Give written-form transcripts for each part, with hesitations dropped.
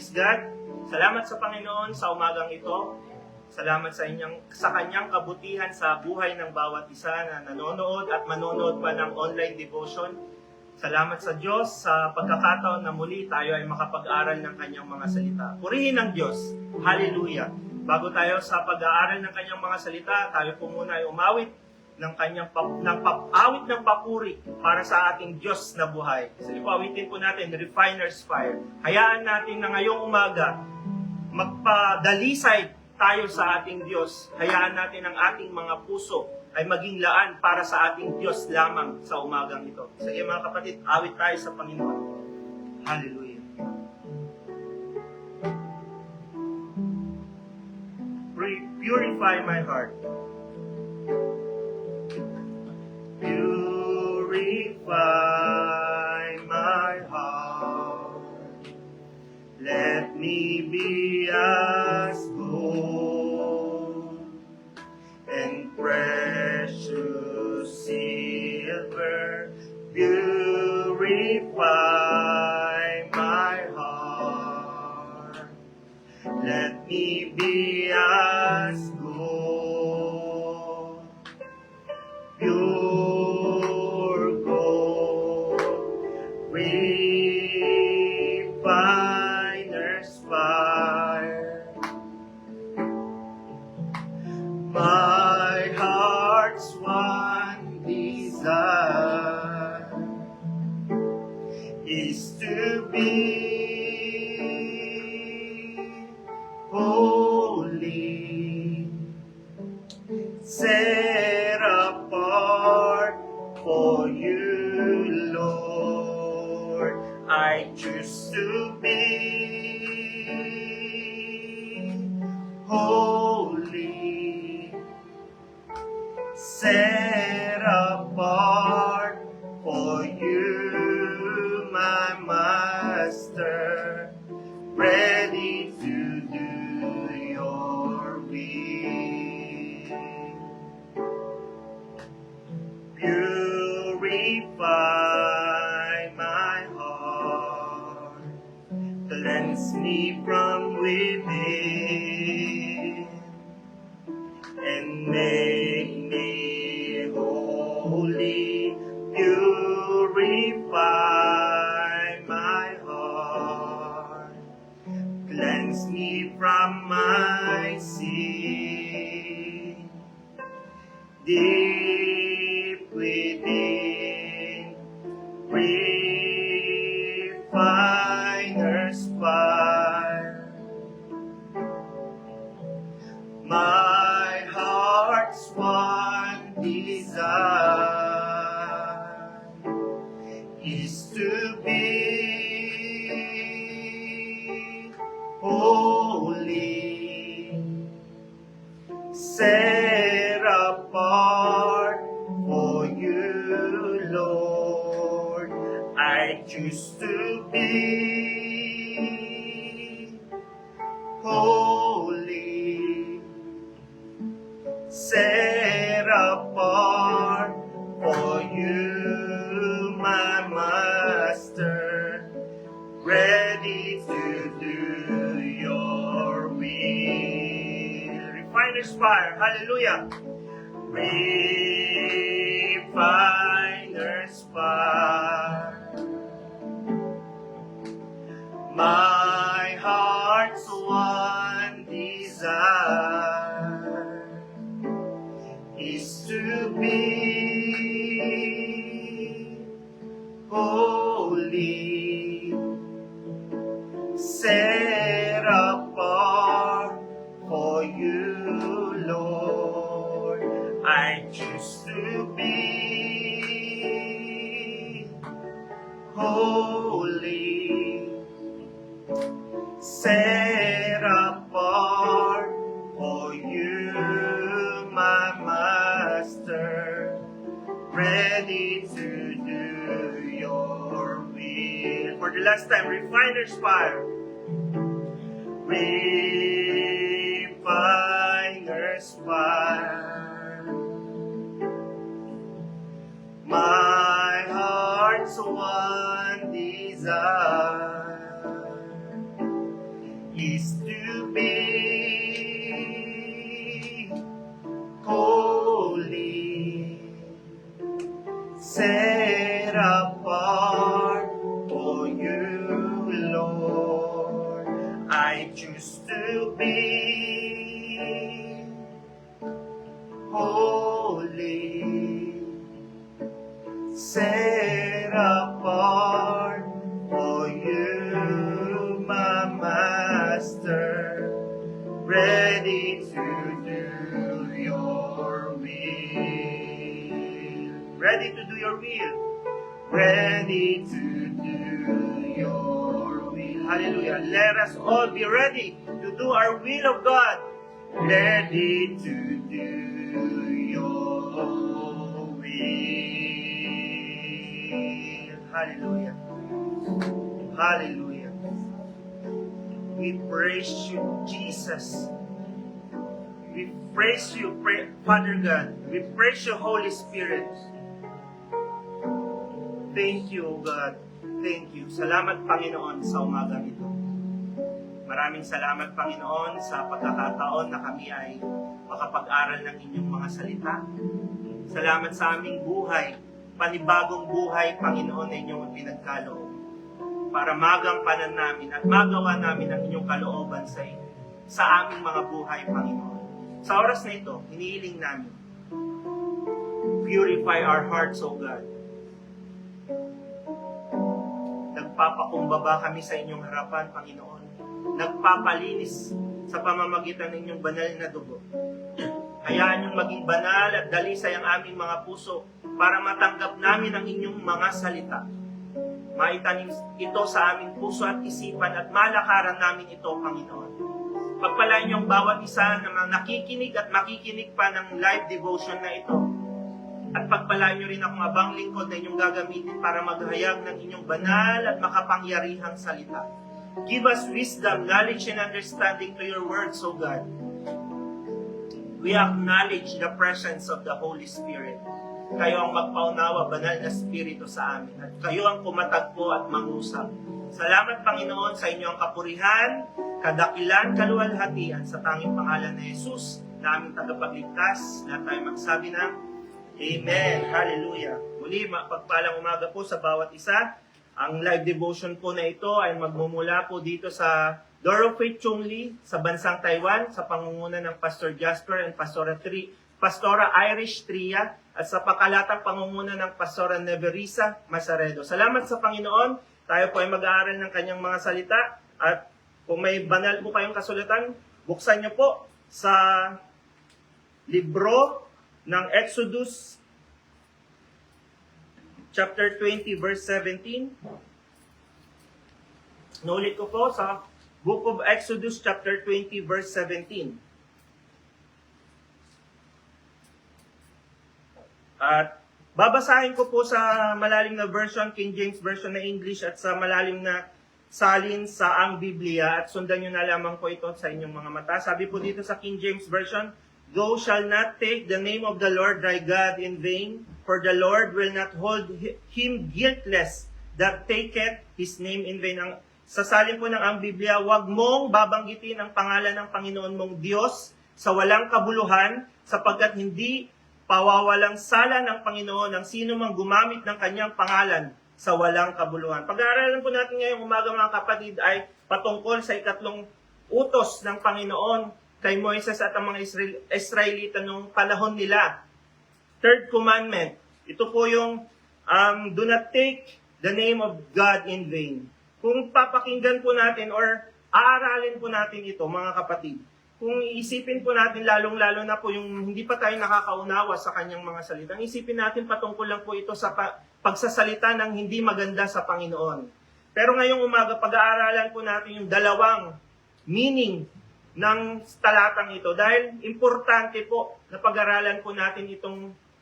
Praise God. Salamat sa Panginoon sa umagang ito. Salamat sa kanyang kabutihan sa buhay ng bawat isa na nanonood at manonood pa ng online devotion. Salamat sa Diyos sa pagkakataon na muli tayo ay makapag-aral ng kanyang mga salita. Purihin ang Diyos. Hallelujah. Bago tayo sa pag-aaral ng kanyang mga salita, tayo po muna ay umawit ng awit ng papuri para sa ating Diyos na buhay. So ipawitin po natin, Refiner's Fire. Hayaan natin na ngayong umaga, magpadalisay tayo sa ating Diyos. Hayaan natin ang ating mga puso ay maging laan para sa ating Diyos lamang sa umagang ito. Sige mga kapatid, awit tayo sa Panginoon. Hallelujah. Purify my heart. Purify my heart. Let me be as gold and precious silver. Purify my heart. Let me be as gold. Pure gold, refiner's fire. My heart's one desire is to be holy, set apart for you, Lord. I choose to be holy, set apart for you, my Master, ready to do your will. Purify my heart, cleanse me from within, and make me holy. Purify my heart, cleanse me from my sin. Deep within, refiner's fire. My heart's one desire is to be holy, set apart for you, Lord. I choose to be holy, set apart for you, my Master, ready to do your will. Refiner's fire, hallelujah. Refiner's fire. My heart's one desire is to be holy, set apart for you, Lord. I choose to be holy, set apart for you, my Master, ready to do your will. For the last time, refiner's fire. Refiner's fire. My heart's one desire set apart for you, my master, ready to do your will. Ready to do your will. Ready to do your will. Hallelujah. Let us all be ready to do our will of God. Ready to do your will. Hallelujah. Hallelujah. We praise you, Jesus. We praise you, Father God. We praise you, Holy Spirit. Thank you, O God. Thank you. Salamat, Panginoon, sa umagang ito. Maraming salamat, Panginoon, sa pagkakataon na kami ay makapag-aral ng inyong mga salita. Salamat sa aming buhay, panibagong buhay, Panginoon, na inyong pinagkaloob, para magampanan namin at magawa namin ang inyong kalooban sa aming mga buhay, Panginoon. Sa oras na ito, hinihiling namin, purify our hearts, O God. Nagpapakumbaba kami sa inyong harapan, Panginoon. Nagpapalinis sa pamamagitan ng inyong banal na dugo. Hayaan niyong maging banal at dalisay ang aming mga puso para matanggap namin ang inyong mga salita. Maitanim ito sa aming puso at isipan at malakaran namin ito, Panginoon. Pagpalain niyo ang bawat isa na nakikinig at makikinig pa ng live devotion na ito. At pagpalain niyo rin akong abang lingkod na inyong gagamitin para maghayag ng inyong banal at makapangyarihang salita. Give us wisdom, knowledge, and understanding to your words, O God. We acknowledge the presence of the Holy Spirit. Kayo ang magpaunawa, banal na Espiritu sa amin. At kayo ang kumatagpo at mangusap. Salamat, Panginoon, sa inyong kapurihan, kadakilan, kaluwalhatian sa tanging pangalan ni Jesus, na aming tagapagligtas. Lahat tayo magsabi ng Amen. Hallelujah. Muli, pagpalang umaga po sa bawat isa. Ang live devotion po na ito ay magmumula po dito sa Door of Faith Chungli sa bansang Taiwan sa pangunguna ng Pastor Jasper and Pastora Irish Tria at sa pakalatang pangunguna ng Pastora Neverisa Masaredo. Salamat sa Panginoon. Tayo po ay mag-aaral ng kanyang mga salita at kung may banal po kayong kasulatan, buksan niyo po sa libro ng Exodus chapter 20 verse 17. Nulit ko po sa Book of Exodus chapter 20 verse 17. At babasahin ko po sa malalim na version, King James Version na English at sa malalim na salin sa ang Biblia at sundan nyo na lamang po ito sa inyong mga mata. Sabi po dito sa King James Version, Thou shalt not take the name of the Lord thy God in vain, for the Lord will not hold him guiltless that taketh his name in vain. Sa salin po ng ang Biblia, huwag mong babanggitin ang pangalan ng Panginoon mong Diyos sa walang kabuluhan, sapagkat hindi pawawalang sala ng Panginoon ang sino mang gumamit ng kanyang pangalan sa walang kabuluhan. Pag-aaralan po natin ngayong umaga, mga kapatid, ay patungkol sa ikatlong utos ng Panginoon kay Moises at ang mga Israelita nung panahon nila. Third commandment. Ito po yung do not take the name of God in vain. Kung papakinggan po natin or aaralin po natin ito, mga kapatid, kung iisipin po natin lalong-lalo na po yung hindi pa tayo nakakaunawa sa kanyang mga salita, isipin natin patungkol lang po ito sa pagsasalita ng hindi maganda sa Panginoon. Pero ngayong umaga, pag-aaralan po natin yung dalawang meaning ng talatang ito dahil importante po na pag-aralan po natin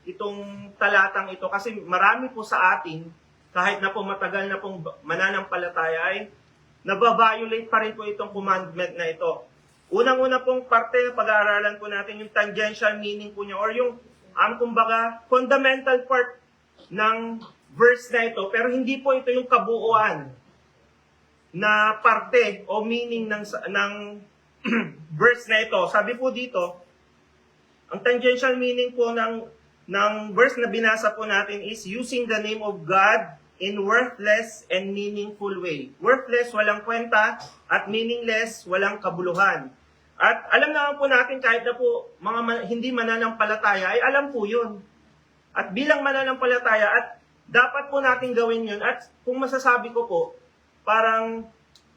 itong talatang ito kasi marami po sa atin kahit na po matagal na pong mananampalataya ay nababiolate pa rin po itong commandment na ito. Unang-una pong parte na pag-aaralan po natin yung tangential meaning po niya or yung kumbaga fundamental part ng verse na ito pero hindi po ito yung kabuuan na parte o meaning ng verse na ito. Sabi po dito, ang tangential meaning po ng verse na binasa po natin is using the name of God in worthless and meaningful way. Worthless, walang kwenta, at meaningless, walang kabuluhan. At alam naman po natin kahit na po mga hindi mananampalataya, ay alam po yun. At bilang mananampalataya, at dapat po natin gawin yun. At kung masasabi ko po, parang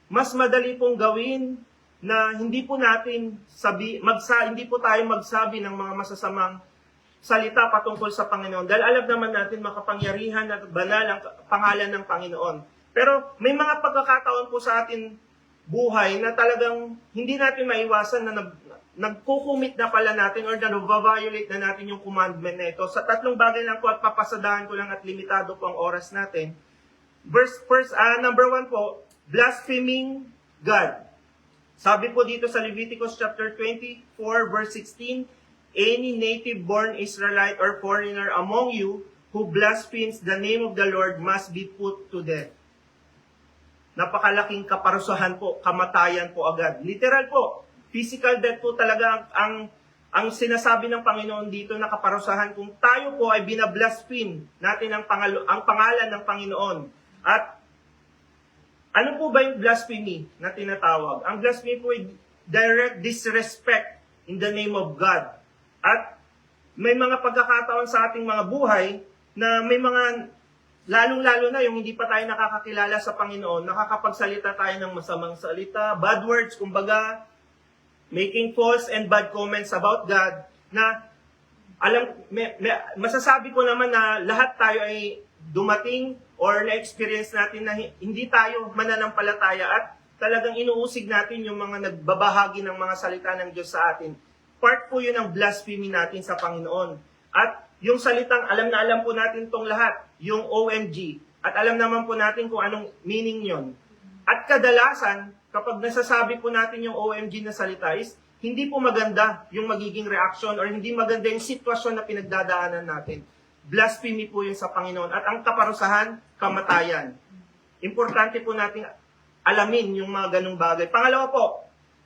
mas madali pong gawin na hindi po natin hindi po tayo magsabi ng mga masasamang salita patungkol sa Panginoon. Dahil alam naman natin makapangyarihan at banal ang pangalan ng Panginoon. Pero may mga pagkakataon po sa atin buhay na talagang hindi natin maiwasan na nagkukumit na pala natin or na-violate na natin yung commandment na ito. Sa tatlong bagay lang po at papasadahan ko lang at limitado po ang oras natin. Number 1 po, blaspheming God. Sabi po dito sa Leviticus chapter 24 verse 16, any native-born Israelite or foreigner among you who blasphemes the name of the Lord must be put to death. Napakalaking kaparusahan po, kamatayan po agad. Literal po, physical death po talaga ang sinasabi ng Panginoon dito na kaparusahan kung tayo po ay binablaspheme natin ang pangalan ng Panginoon. At ano po ba yung blasphemy na tinatawag? Ang blasphemy po ay direct disrespect in the name of God. At may mga pagkakataon sa ating mga buhay na may mga lalong-lalo na yung hindi pa tayo nakakakilala sa Panginoon, nakakapagsalita tayo ng masamang salita, bad words, kumbaga, making false and bad comments about God, na masasabi ko naman na lahat tayo ay dumating or na-experience natin na hindi tayo mananampalataya at talagang inuusig natin yung mga nagbabahagi ng mga salita ng Diyos sa atin. Part po yun ng blasphemy natin sa Panginoon. At yung salitang alam na alam po natin tong lahat, yung OMG, at alam naman po natin kung anong meaning yon. At kadalasan, kapag nasasabi po natin yung OMG na salita is, hindi po maganda yung magiging reaction or hindi maganda yung sitwasyon na pinagdadaanan natin. Blasphemy po yun sa Panginoon. At ang kaparusahan, kamatayan. Importante po natin alamin yung mga ganung bagay. Pangalawa po,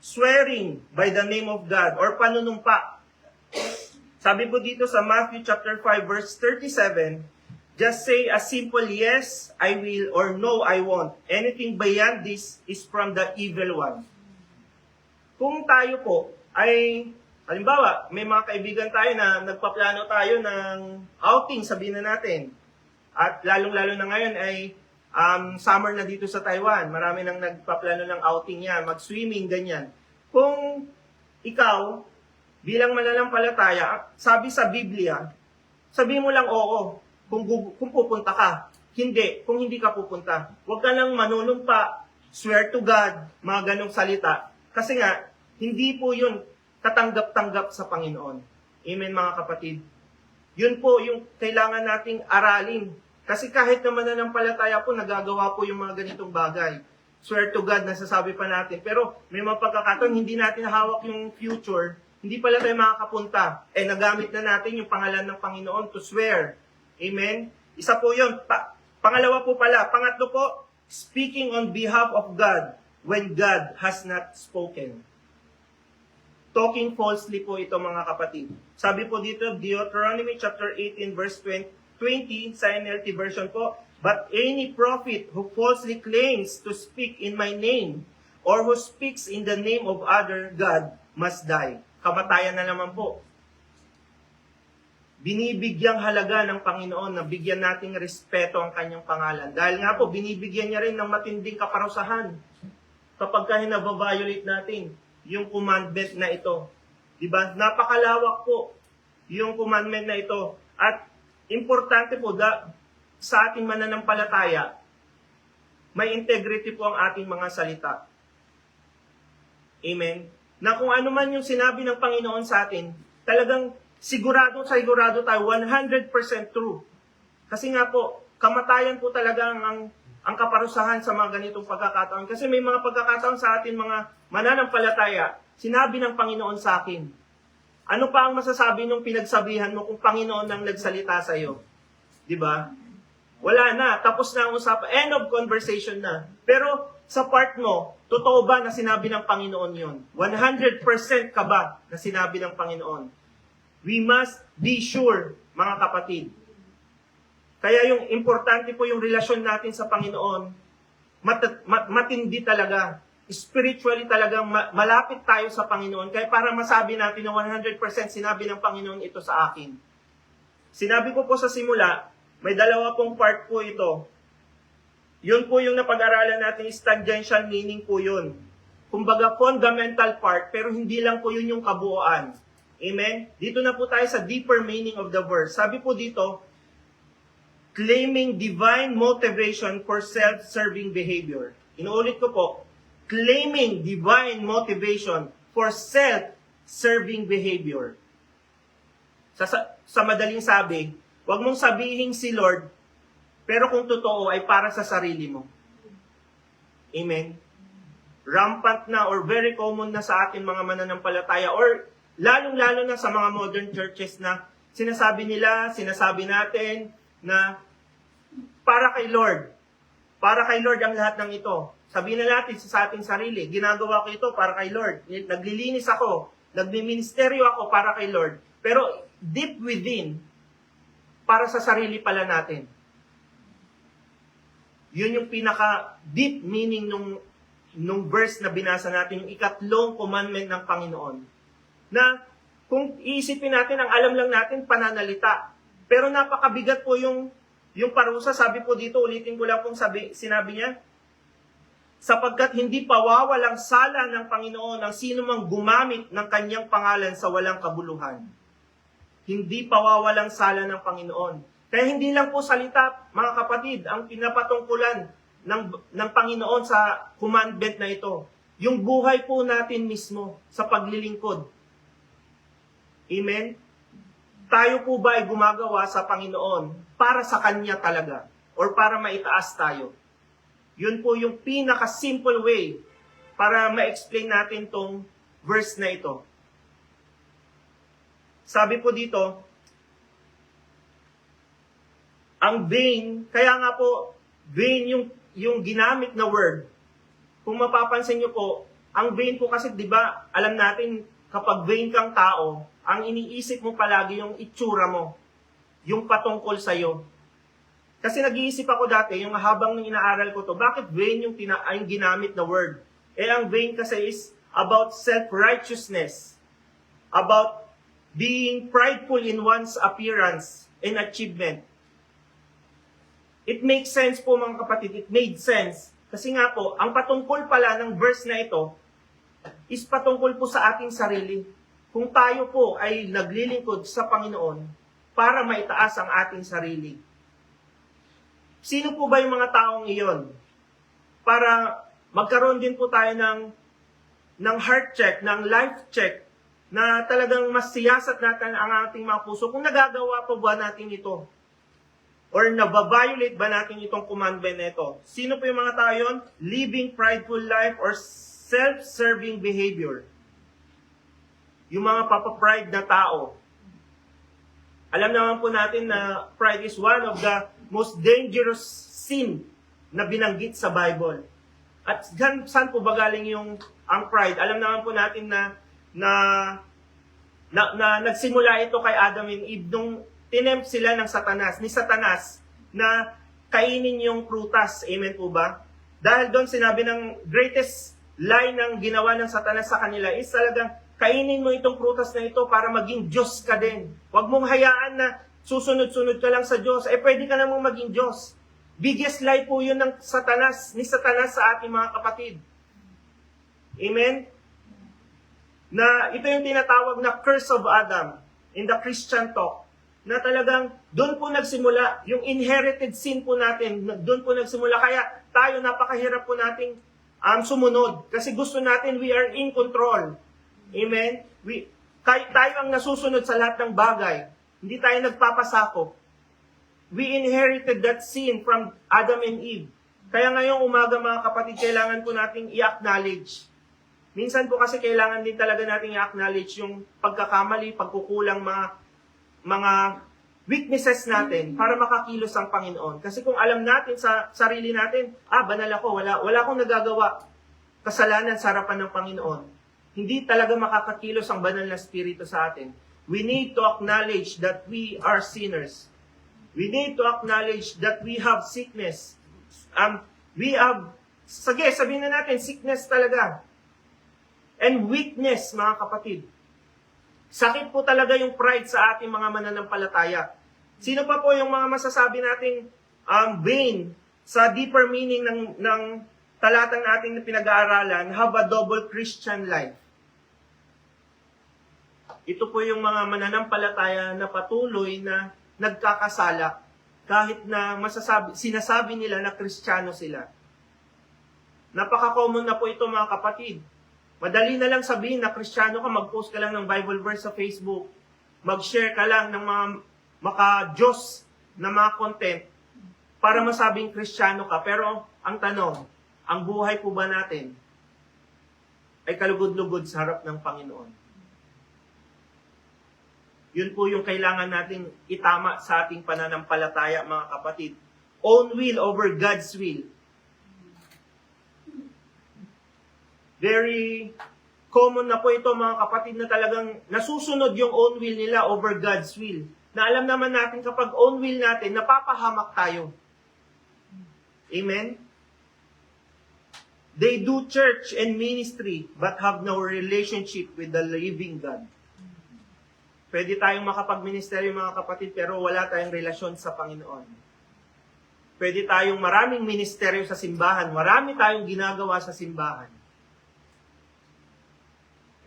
swearing by the name of God or panunumpa. Sabi po dito sa Matthew chapter 5 verse 37, just say a simple yes, I will, or no, I won't. Anything beyond this is from the evil one. Kung tayo po ay, halimbawa, may mga kaibigan tayo na nagpaplano tayo ng outing, sabihin na natin. At lalong-lalo na ngayon ay summer na dito sa Taiwan. Marami nang nagpaplano ng outing yan, mag-swimming, ganyan. Kung ikaw, bilang mananampalataya, sabi sa Biblia, sabihin mo lang oo kung pupunta ka. Hindi, kung hindi ka pupunta. Huwag ka nang manunumpa, swear to God, mga ganong salita. Kasi nga, hindi po yun katanggap-tanggap sa Panginoon. Amen mga kapatid. Yun po yung kailangan nating aralin. Kasi kahit naman mananampalataya po, nagagawa po yung mga ganitong bagay. Swear to God, nasasabi pa natin. Pero may mga pagkakataon, hindi natin hawak yung future, hindi pala tayo makakapunta. Nagamit na natin yung pangalan ng Panginoon to swear. Amen? Isa po yun. Pangalawa po pala. Pangatlo po, speaking on behalf of God when God has not spoken. Talking falsely po ito mga kapatid. Sabi po dito, Deuteronomy chapter 18 verse 20 sa NLT version po, but any prophet who falsely claims to speak in my name or who speaks in the name of other God must die. Kamatayan na naman po. Binibigyang halaga ng Panginoon na bigyan nating respeto ang kanyang pangalan. Dahil nga po, binibigyan niya rin ng matinding kaparusahan kapag hinababiolate natin yung commandment na ito. Diba? Napakalawak po yung commandment na ito. At importante po, sa ating mananampalataya, may integrity po ang ating mga salita. Amen? Na kung ano man yung sinabi ng Panginoon sa atin, talagang sigurado tayo, 100% true. Kasi nga po, kamatayan po talaga ang kaparusahan sa mga ganitong pagkakataon. Kasi may mga pagkakataon sa atin mga mananampalataya, sinabi ng Panginoon sa akin, ano pa ang masasabi nung pinagsabihan mo kung Panginoon ang nagsalita sa iyo? Diba? Wala na, tapos na ang usapan, end of conversation na. Pero sa part mo, totoo ba na sinabi ng Panginoon yon? 100% ka ba na sinabi ng Panginoon? We must be sure, mga kapatid. Kaya yung importante po yung relasyon natin sa Panginoon, matindi talaga. Spiritually talagang malapit tayo sa Panginoon. Kaya para masabi natin na 100% sinabi ng Panginoon ito sa akin. Sinabi ko po sa simula, May dalawa pong part po ito. Yun po yung napag-aralan natin, is tangential meaning po yun. Kumbaga, fundamental part, pero hindi lang po yun yung kabuuan. Amen? Dito na po tayo sa deeper meaning of the verse. Sabi po dito, claiming divine motivation for self-serving behavior. Inuulit ko po, claiming divine motivation for self-serving behavior. Sa madaling sabi, huwag mong sabihin si Lord, pero kung totoo ay para sa sarili mo. Amen? Rampant na or very common na sa atin mga mananampalataya or lalong-lalo na sa mga modern churches na sinasabi natin na para kay Lord ang lahat ng ito. Sabihin na natin sa ating sarili, ginagawa ko ito para kay Lord. Naglilinis ako, nagmiministeryo ako para kay Lord. Pero deep within, para sa sarili pala natin. Yun yung pinaka-deep meaning nung verse na binasa natin, yung ikatlong commandment ng Panginoon. Na kung iisipin natin, ang alam lang natin, pananalita. Pero napakabigat po yung parusa. Sabi po dito, ulitin ko lang pong sinabi niya, sapagkat hindi pawawalang sala ng Panginoon ang sino mang gumamit ng kanyang pangalan sa walang kabuluhan. Hindi pawawalang sala ng Panginoon. Kaya hindi lang po salita, mga kapatid, ang pinapatungkulan ng Panginoon sa commandment na ito. Yung buhay po natin mismo sa paglilingkod. Amen? Tayo po ba ay gumagawa sa Panginoon para sa Kanya talaga? Or para maitaas tayo? Yun po yung pinaka-simple way para ma-explain natin tong verse na ito. Sabi po dito, ang vain, kaya nga po, vain yung ginamit na word. Kung mapapansin nyo po, ang vain po kasi, di ba, alam natin, kapag vain kang tao, ang iniisip mo palagi yung itsura mo, yung patungkol sa'yo. Kasi nag-iisip ako dati, yung habang inaaral ko to, bakit vain yung ginamit na word? Ang vain kasi is about self-righteousness, about being prideful in one's appearance and achievement. It makes sense po mga kapatid, it made sense. Kasi nga po, ang patungkol pala ng verse na ito is patungkol po sa ating sarili. Kung tayo po ay naglilingkod sa Panginoon para maitaas ang ating sarili. Sino po ba yung mga taong iyon? Para magkaroon din po tayo ng heart check, ng life check, na talagang mas siyasat natin ang ating mga puso kung nagagawa po ba natin ito. Or nababiolate ba natin itong commandment na ito? Sino po yung mga tao yun? Living prideful life or self-serving behavior. Yung mga papapride na tao. Alam naman po natin na pride is one of the most dangerous sin na binanggit sa Bible. At saan po ba galing ang pride? Alam naman po natin na nagsimula ito kay Adam and Eve nung tinempt sila ni Satanas, na kainin yung prutas. Amen po ba? Dahil doon sinabi ng greatest lie ng ginawa ng Satanas sa kanila is talagang kainin mo itong prutas na ito para maging Diyos ka din. Huwag mong hayaan na susunod-sunod ka lang sa Diyos. Pwede ka namang maging Diyos. Biggest lie po yun ni Satanas sa ating mga kapatid. Amen? Na ito yung tinatawag na curse of Adam in the Christian talk. Na talagang doon po nagsimula, yung inherited sin po natin, doon po nagsimula. Kaya tayo, napakahirap po nating sumunod. Kasi gusto natin, we are in control. Amen? Tayo ang nasusunod sa lahat ng bagay. Hindi tayo nagpapasakop. We inherited that sin from Adam and Eve. Kaya ngayong umaga mga kapatid, kailangan po nating i-acknowledge. Minsan po kasi kailangan din talaga nating i-acknowledge yung pagkakamali, pagkukulang, mga weaknesses natin para makakilos ang Panginoon. Kasi kung alam natin sa sarili natin, banal ako, wala akong nagagawa kasalanan sa harapan ng Panginoon. Hindi talaga makakakilos ang banal na Espiritu sa atin. We need to acknowledge that we are sinners. We need to acknowledge that we have sickness. Sabihin na natin, sickness talaga. And weakness, mga kapatid. Sakit po talaga yung pride sa ating mga mananampalataya. Sino pa po yung mga masasabi nating vain sa deeper meaning ng talatang nating na pinag-aaralan, have a double Christian life? Ito po yung mga mananampalataya na patuloy na nagkakasala kahit na sinasabi nila na Kristiyano sila. Napaka-common na po ito mga kapatid. Madali na lang sabihin na Kristiyano ka, mag-post ka lang ng Bible verse sa Facebook, mag-share ka lang ng mga maka-Diyos na mga content para masabing Kristiyano ka. Pero ang tanong, ang buhay po ba natin ay kalugod-lugod sa harap ng Panginoon? Yun po yung kailangan nating itama sa ating pananampalataya, mga kapatid. Own will over God's will. Very common na po ito, mga kapatid, na talagang nasusunod yung own will nila over God's will. Na alam naman natin kapag own will natin, napapahamak tayo. Amen? They do church and ministry but have no relationship with the living God. Pwede tayong makapag-ministeryo, mga kapatid, pero wala tayong relasyon sa Panginoon. Pwede tayong maraming ministeryo sa simbahan, marami tayong ginagawa sa simbahan.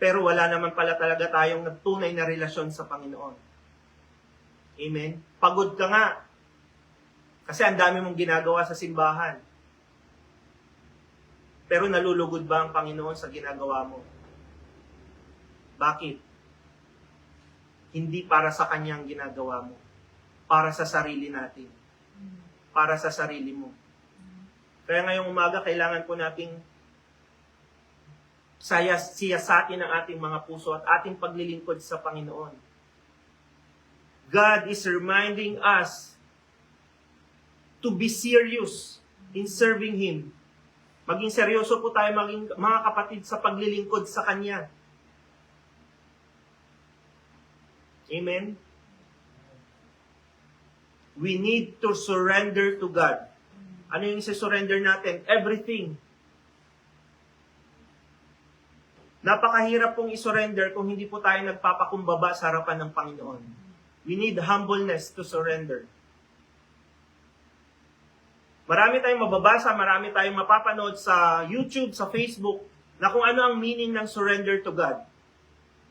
Pero wala naman pala talaga tayong nagtunay na relasyon sa Panginoon. Amen? Pagod ka nga. Kasi ang dami mong ginagawa sa simbahan. Pero nalulugod ba ang Panginoon sa ginagawa mo? Bakit? Hindi para sa Kanyang ginagawa mo. Para sa sarili natin. Para sa sarili mo. Kaya ngayong umaga, kailangan po nating siyasatin ang ating mga puso at ating paglilingkod sa Panginoon. God is reminding us to be serious in serving Him. Maging seryoso po tayo, mga kapatid, sa paglilingkod sa Kanya. Amen? We need to surrender to God. Ano yung surrender natin? Everything. Napakahirap pong isurrender kung hindi po tayo nagpapakumbaba sa harapan ng Panginoon. We need humbleness to surrender. Marami tayong mababasa, marami tayong mapapanood sa YouTube, sa Facebook, na kung ano ang meaning ng surrender to God.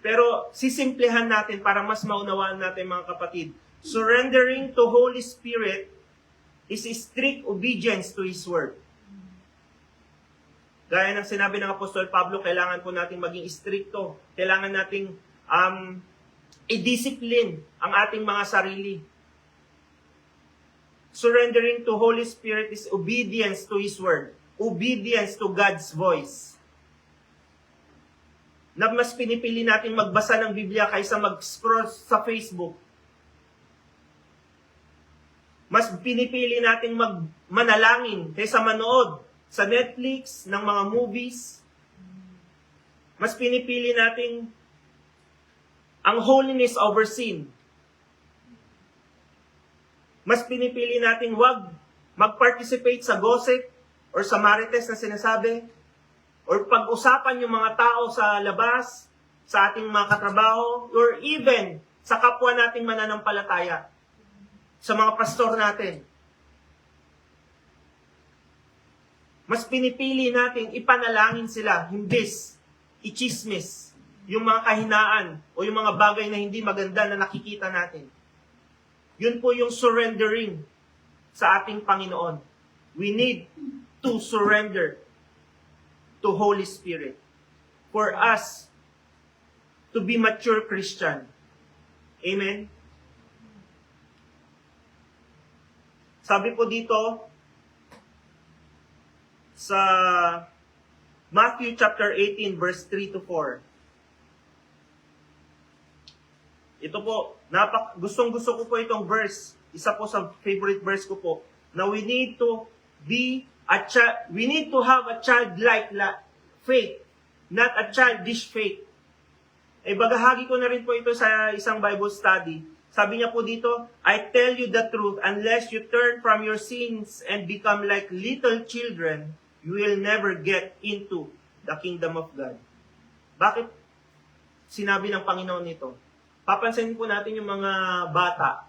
Pero sisimplihan natin para mas maunawaan natin, mga kapatid. Surrendering to Holy Spirit is strict obedience to His Word. Gaya ng sinabi ng Apostol Pablo, kailangan po natin maging stricto. Kailangan nating i-discipline ang ating mga sarili. Surrendering to Holy Spirit is obedience to His Word. Obedience to God's voice. Na mas pinipili natin magbasa ng Biblia kaysa mag-scroll sa Facebook. Mas pinipili natin manalangin kaysa manood sa Netflix ng mga movies. Mas pinipili natin ang holiness over sin. Mas pinipili natin wag mag-participate sa gossip or sa marites na sinasabi, or pag-usapan yung mga tao sa labas, sa ating mga katrabaho, or even sa kapwa nating mananampalataya, sa mga pastor natin. Mas pinipili natin ipanalangin sila, himbis ichismis yung mga kahinaan o yung mga bagay na hindi maganda na nakikita natin. Yun po yung surrendering sa ating Panginoon. We need to surrender to Holy Spirit for us to be mature Christian. Amen? Sabi po dito sa Matthew chapter 18 verse 3 to 4. Ito po, gustong-gusto ko po itong verse. Isa po sa favorite verse ko po. Na we need to have a childlike faith, not a childish faith. Bagahagi ko na rin po ito sa isang Bible study. Sabi niya po dito, I tell you the truth, unless you turn from your sins and become like little children, you will never get into the kingdom of God. Bakit sinabi ng Panginoon ito? Papansinin po natin yung mga bata.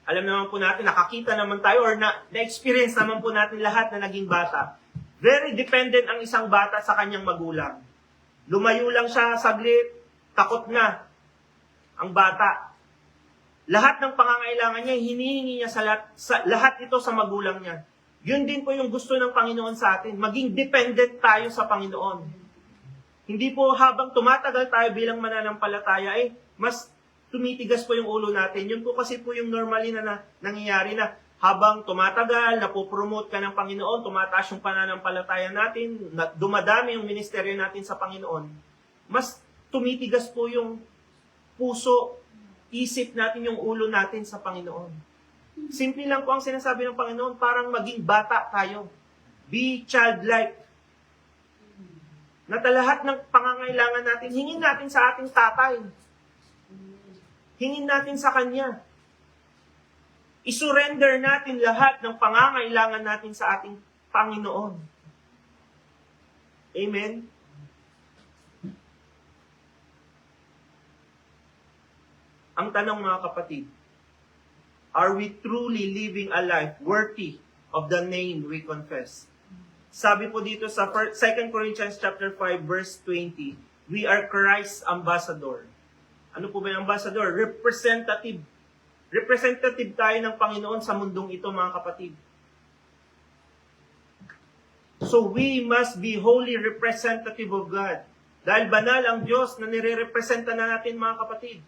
Alam naman po natin, nakakita naman tayo or na-experience naman po natin lahat na naging bata. Very dependent ang isang bata sa kanyang magulang. Lumayo lang siya saglit, takot na ang bata. Lahat ng pangangailangan niya, hinihingi niya sa lahat ito sa magulang niya. Yun din po yung gusto ng Panginoon sa atin. Maging dependent tayo sa Panginoon. Hindi po habang tumatagal tayo bilang mananampalataya, mas tumitigas po yung ulo natin. Yun po kasi po yung normally na nangyayari na habang tumatagal, napopromote ka ng Panginoon, tumataas yung pananampalataya natin, dumadami yung ministeryo natin sa Panginoon, mas tumitigas po yung puso, isip natin, yung ulo natin sa Panginoon. Simple lang po ang sinasabi ng Panginoon, parang maging bata tayo. Be childlike. Na lahat ng pangangailangan natin, hingin natin sa ating tatay. Hingin natin sa Kanya. I-surrender natin lahat ng pangangailangan natin sa ating Panginoon. Amen? Ang tanong mga kapatid, are we truly living a life worthy of the name we confess? Sabi po dito sa 2 Corinthians chapter 5 verse 20, we are Christ's ambassador. Ano po ba yung ambassador? Representative. Representative tayo ng Panginoon sa mundong ito, mga kapatid. So we must be wholly representative of God. Dahil banal ang Diyos na nire-representa na natin, mga kapatid.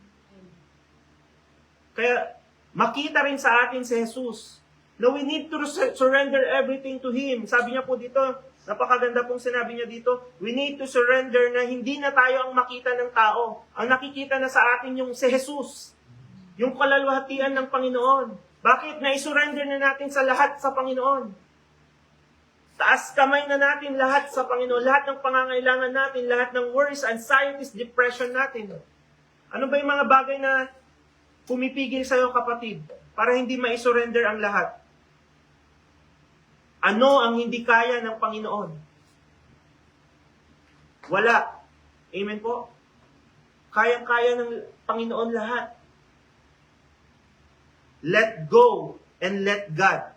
Kaya makita rin sa atin si Jesus na we need to surrender everything to Him. Sabi niya po dito, napakaganda pong sinabi niya dito, we need to surrender na hindi na tayo ang makita ng tao. Ang nakikita na sa atin yung si Jesus. Yung kalaluhatian ng Panginoon. Bakit? Na-surrender na natin sa lahat sa Panginoon. Taas kamay na natin lahat sa Panginoon. Lahat ng pangangailangan natin, lahat ng worries, anxieties, depression natin. Ano ba yung mga bagay na pumipigil sa'yo, kapatid, para hindi ma-surrender ang lahat? Ano ang hindi kaya ng Panginoon? Wala. Amen po? Kayang-kaya ng Panginoon lahat. Let go and let God.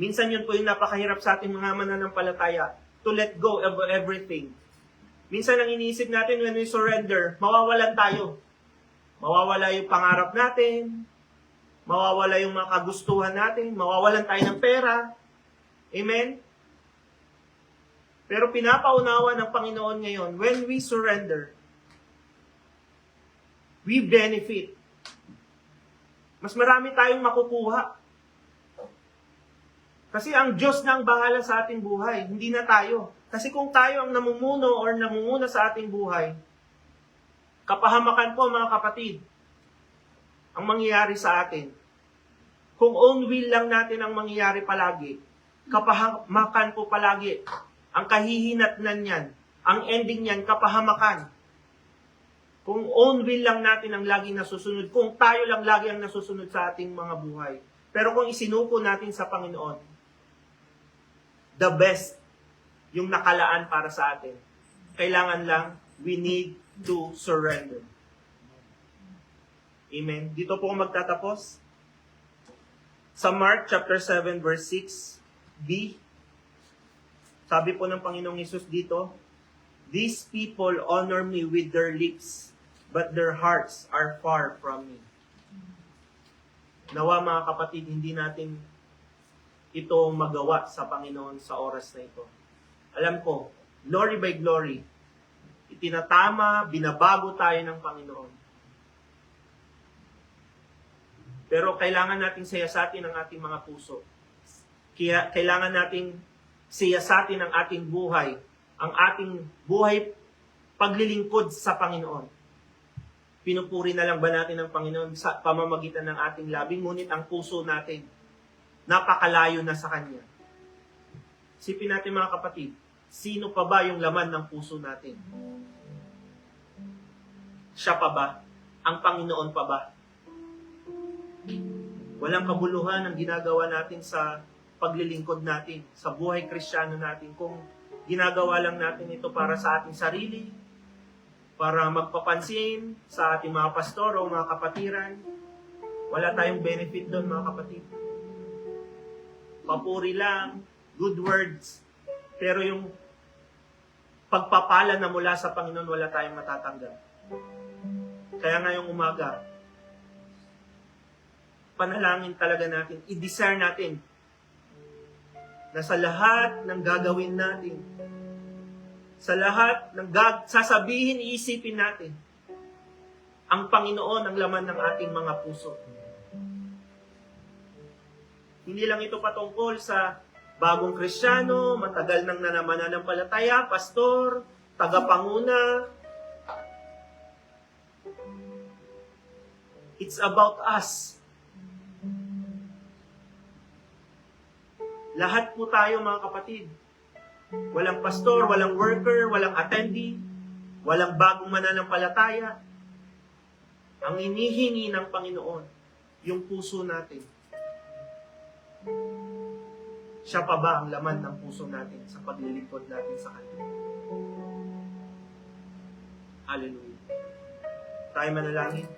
Minsan yun po yung napakahirap sa ating mga mananampalataya, to let go of everything. Minsan ang iniisip natin when we surrender, mawawalan tayo. Mawawala yung pangarap natin, mawawala yung mga kagustuhan natin, mawawalan tayo ng pera. Amen? Pero pinapaunawa ng Panginoon ngayon, when we surrender, we benefit. Mas marami tayong makukuha. Kasi ang Diyos na ang bahala sa ating buhay, hindi na tayo. Kasi kung tayo ang namumuno or namumuna sa ating buhay, kapahamakan po mga kapatid, ang mangyayari sa atin. Kung own will lang natin ang mangyayari palagi, kapahamakan po palagi. Ang kahihinatnan niyan, ang ending niyan, kapahamakan. Kung own will lang natin ang laging nasusunod, kung tayo lang lagi ang nasusunod sa ating mga buhay. Pero kung isinuko natin sa Panginoon, the best yung nakalaan para sa atin. Kailangan lang, we need to surrender. Amen. Dito po magtatapos. Sa Mark chapter 7 verse 6b, sabi po ng Panginoong Hesus dito, these people honor me with their lips, but their hearts are far from me. Nawa mga kapatid, hindi natin ito magawa sa Panginoon sa oras na ito. Alam ko, glory by glory, itinatama, binabago tayo ng Panginoon. Pero kailangan nating siyasatin ang ating mga puso. Kaya kailangan nating siyasatin ang ating buhay, ang ating buhay paglilingkod sa Panginoon. Pinupuri na lang ba natin ang Panginoon sa pamamagitan ng ating labing, ngunit ang puso natin, napakalayo na sa Kanya. Sipin natin mga kapatid, sino pa ba yung laman ng puso natin? Siya pa ba? Ang Panginoon pa ba? Walang kabuluhan ang ginagawa natin sa paglilingkod natin, sa buhay Kristiyano natin, kung ginagawa lang natin ito para sa ating sarili, para magpapansin sa ating mga pastor o mga kapatiran. Wala tayong benefit doon, mga kapatid. Papuri lang, good words, pero yung pagpapala na mula sa Panginoon, wala tayong matatanggap. Kaya ngayong umaga, panalangin talaga natin, i-desire natin na sa lahat ng gagawin natin, sa lahat ng sasabihin, iisipin natin, ang Panginoon ang laman ng ating mga puso. Hindi lang ito patungkol sa bagong Kristiyano, matagal nang mananampalataya, pastor, tagapanguna. It's about us. Lahat po tayo, mga kapatid. Walang pastor, walang worker, walang attendee, walang bagong mananampalataya. Ang inihingi ng Panginoon, yung puso natin. Siya pa ba ang laman ng puso natin sa paglilingkod natin sa Kanya? Hallelujah. Tayo manalangin.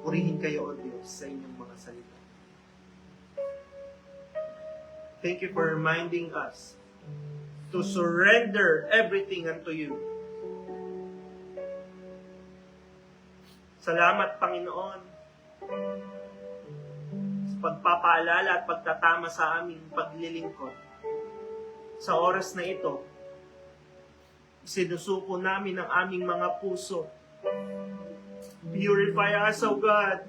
Purihin kayo, O Diyos, sa inyong mga salita. Thank you for reminding us to surrender everything unto you. Salamat, Panginoon, sa pagpapaalala at pagtatama sa aming paglilingkod. Sa oras na ito, sinusuko namin ang aming mga puso. Purify us, O God.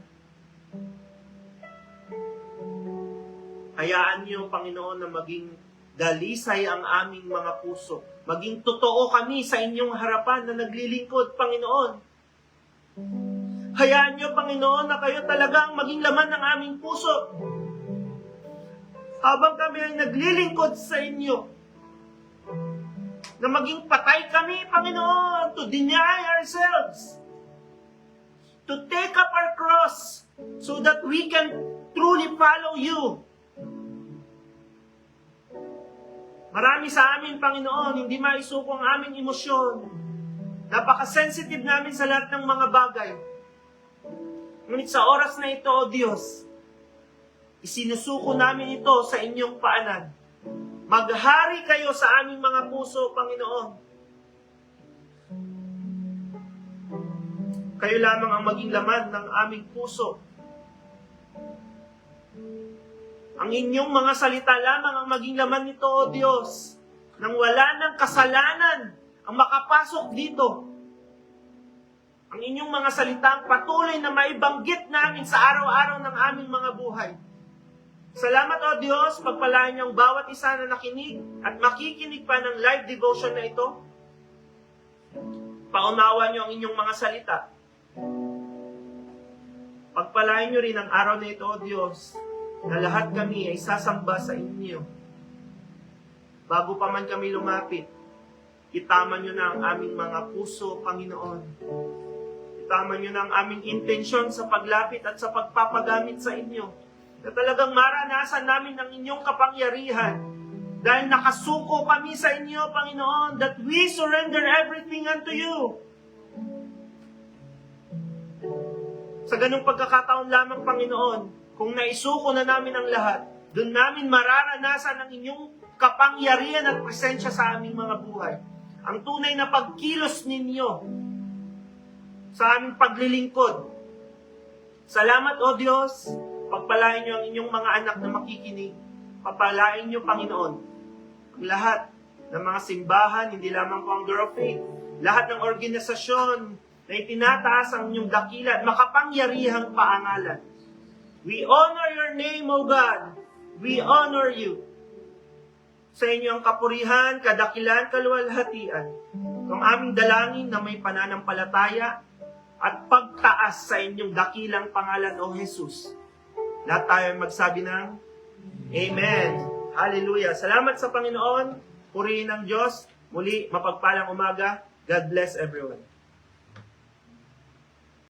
Hayaan niyo, Panginoon, na maging dalisay ang aming mga puso. Maging totoo kami sa inyong harapan na naglilingkod, Panginoon. Hayaan niyo, Panginoon, na kayo talagang maging laman ng aming puso. Habang kami ay naglilingkod sa inyo, na maging patay kami, Panginoon, to deny ourselves, to take up our cross, so that we can truly follow you. Marami sa amin, Panginoon, hindi maisuko ang aming emosyon. Napaka-sensitive namin sa lahat ng mga bagay. Ngunit sa oras na ito, O Diyos, isinusuko namin ito sa inyong paanan. Maghari kayo sa aming mga puso, Panginoon. Kayo lamang ang maging laman ng aming puso. Ang inyong mga salita lamang ang maging laman nito, O Diyos, nang wala ng kasalanan ang makapasok dito. Ang inyong mga salita ang patuloy na maibanggit namin sa araw-araw ng aming mga buhay. Salamat, O Diyos, pagpalain niyo ang bawat isa na nakinig at makikinig pa ng live devotion na ito. Paunawa niyo ang inyong mga salita. Pagpalain niyo rin ang araw na ito, O Diyos, na lahat kami ay sasamba sa inyo. Bago pa man kami lumapit, itaman niyo na ang aming mga puso, Panginoon. Itaman niyo na ang aming intensyon sa paglapit at sa pagpapagamit sa inyo. Na talagang maranasan namin ang inyong kapangyarihan. Dahil nakasuko kami sa inyo, Panginoon, that we surrender everything unto you. Sa ganung pagkakataon lamang, Panginoon, kung naisuko na namin ang lahat, doon namin mararanasan ang inyong kapangyarihan at presensya sa aming mga buhay. Ang tunay na pagkilos ninyo sa aming paglilingkod. Salamat, O Diyos. Pagpalain niyo ang inyong mga anak na makikinig. Papalain niyo, Panginoon, ang lahat ng mga simbahan, hindi lamang po ang Door of Faith, lahat ng organisasyon na itinataas ang inyong dakila at makapangyarihang paangalan. We honor your name, O God. We honor you. Sa inyo ang kapurihan, kadakilan, kaluwalhatian. Ang aming dalangin na may pananampalataya at pagtaas sa inyong dakilang pangalan, O Jesus. Lahat tayo magsabi ng Amen. Hallelujah. Salamat sa Panginoon. Purihin ang Diyos. Muli, mapagpalang umaga. God bless everyone.